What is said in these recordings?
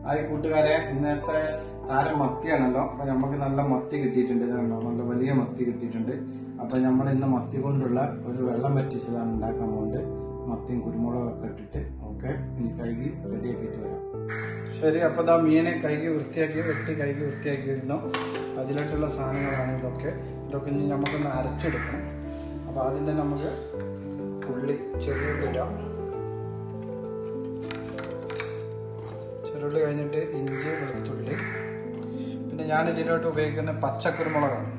Hi കൂട്ടുകാരെ, ഇന്നത്തെ താരം മത്തിയാണല്ലോ. അപ്പൊ നമുക്ക് നല്ല മത്തി കിട്ടിയിട്ടുണ്ട്. നല്ല വലിയ മത്തി കിട്ടിയിട്ടുണ്ട്. അപ്പൊ നമ്മൾ ഇന്ന് മത്തി കൊണ്ടുള്ള ഒരു വെള്ളം വറ്റിച്ചതാണ് ഉണ്ടാക്കാൻ പോകുന്നത്. മത്തിയും കുരുമുളകൊക്കെ ഇട്ടിട്ട് ഓക്കെ. ഇനി കഴുകി റെഡിയാക്കിയിട്ട് വരാം. ശരി, അപ്പൊ ഇതാ മീനെ കഴുകി വൃത്തിയാക്കിയിരുന്നു. അതിലോട്ടുള്ള സാധനങ്ങളാണ് ഇതൊക്കെ. ഇനി നമുക്കൊന്ന് അരച്ചെടുക്കണം. അപ്പൊ ആദ്യം തന്നെ നമുക്ക് ഉള്ളി ചെറുള്ളി ഇടാം. ചെറുള്ളി കഴിഞ്ഞിട്ട് ഇഞ്ചി, വെളുത്തുള്ളി, പിന്നെ ഞാൻ ഇതിലോട്ട് ഉപയോഗിക്കുന്ന പച്ചക്കുരുമുളകാണ്.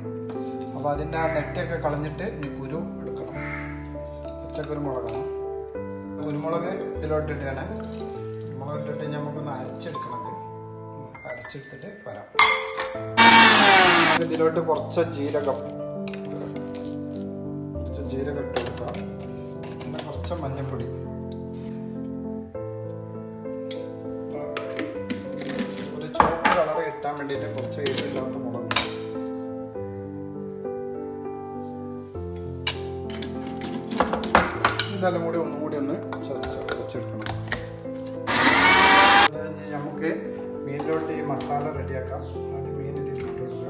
അപ്പോൾ അതിൻ്റെ ആ നെറ്റൊക്കെ കളഞ്ഞിട്ട് ഇനി കുരു എടുക്കണം. പച്ചക്കുരുമുളകാണ്. കുരുമുളക് ഇതിലോട്ടിട്ടാണ്. കുരുമുളക് ഇട്ടിട്ട് നമുക്കൊന്ന് അരച്ചെടുക്കണത്. അരച്ചെടുത്തിട്ട് വരാം. ഇതിലോട്ട് കുറച്ച് ജീരകം ഇട്ട് കൊടുക്കാം. പിന്നെ കുറച്ച് മഞ്ഞൾപ്പൊടി, ഒരു ചുവപ്പ് കളർ കിട്ടാൻ വേണ്ടിയിട്ട് കുറച്ച് എരിവില്ലാത്ത മുളക്, ഇതെല്ലാം കൂടി ഒന്ന് ചതച്ചെടുക്കണം. അത് കഴിഞ്ഞ് നമുക്ക് മീനിലോട്ട് ഈ മസാല റെഡിയാക്കാം. അത് മീൻ ഇതിലിട്ട് കൊടുക്കുക.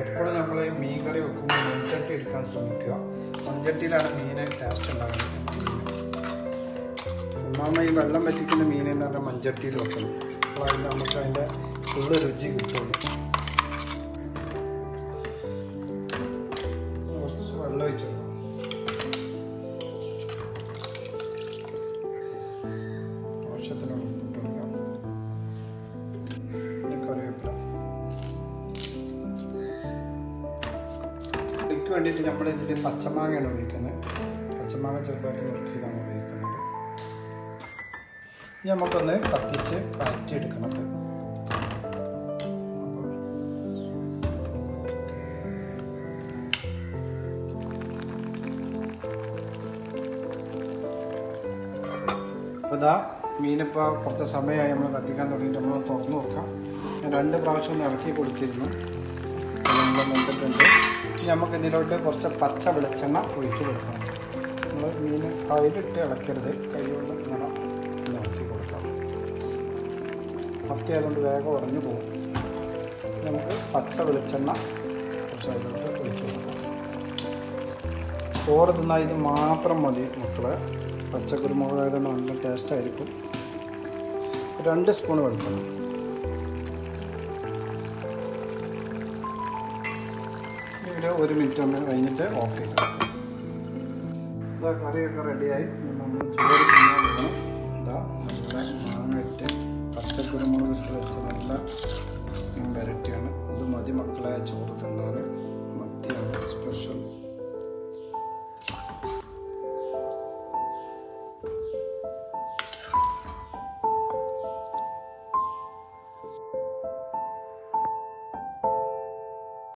എപ്പോഴും നമ്മൾ മീൻ കറി വെക്കുമ്പോൾ മൺചട്ടി എടുക്കാൻ ശ്രമിക്കുക. മൺചട്ടിയിലാണ് മീൻ ടേസ്റ്റ് ഉണ്ടാകുന്നത്. ഒന്നാമത് ഈ വെള്ളം വറ്റിക്കുന്ന മീൻ എന്ന് പറഞ്ഞാൽ മൺചട്ടിയിൽ വെക്കണം. അപ്പോൾ അതിൽ നമുക്ക് അതിൻ്റെ ഫുള്ള് രുചി കിട്ടുള്ളൂ. കുറച്ച് വെള്ളം ഒഴിച്ചു കൊടുക്കണം. ആവശ്യത്തിന് ഉപ്പിട്ട് കൊടുക്കാം. പിന്നെ കറിവേപ്പില. ഇതിക്ക് വേണ്ടിയിട്ട് നമ്മളിതിൽ പച്ചമാങ്ങയാണ് ഉപയോഗിക്കുന്നത്. പച്ചമാങ്ങ ചെറുതാക്കി മുറുക്കിയതാണ് ഉപയോഗിക്കുന്നത്. ഇനി നമുക്കൊന്ന് കത്തിച്ച് വഴറ്റിയെടുക്കണത്. അപ്പോൾ ഇതാ മീനിപ്പോൾ കുറച്ച് സമയമായി നമ്മൾ കത്തിക്കാൻ തുടങ്ങിയിട്ട് നമ്മൾ തുറന്നു നോക്കാം. ഞാൻ 2 പ്രാവശ്യം ഒന്ന് ഇളക്കി കൊടുത്തിരുന്നു. നമ്മൾ വെന്തിട്ടുണ്ട്. ഇനി നമുക്ക് ഇതിലോട്ട് കുറച്ച് പച്ച വെളിച്ചെണ്ണ ഒഴിച്ചു കൊടുക്കണം. നമ്മൾ മീൻ കയ്യിലിട്ട് ഇളക്കരുത്, കൈകൊണ്ട് ഇങ്ങനെ ഇളക്കി കൊടുക്കാം. മത്തി ആയതുകൊണ്ട് വേഗം ഉടഞ്ഞു പോകും. നമുക്ക് പച്ച വെളിച്ചെണ്ണ കുറച്ച് അതിലോട്ട് ഒഴിച്ചു കൊടുക്കാം. ചോറ് തിന്നാൽ ഇത് മാത്രം മതി മക്കളെ. പച്ചക്കുരുമുളക് ആയതുകൊണ്ട് നല്ല ടേസ്റ്റ് ആയിരിക്കും. 2 സ്പൂൺ വെളിച്ചെണ്ണ. ഒരു 1 മിനിറ്റ് ഒന്ന് കഴിഞ്ഞിട്ട് ഓഫ് ചെയ്ത് കൊടുക്കാം. ഇതാ കറിയൊക്കെ റെഡിയായി. നമ്മൾ ചോറ് തിന്നാൻ പോകണം. ഇതാ നല്ല മാങ്ങ ഇട്ട് പച്ചക്കുരുമുളക് ഇട്ട് വെച്ച നല്ല വെറൈറ്റിയാണ്. അത് മതി മക്കളെ ചോറ് തിന്നാൻ.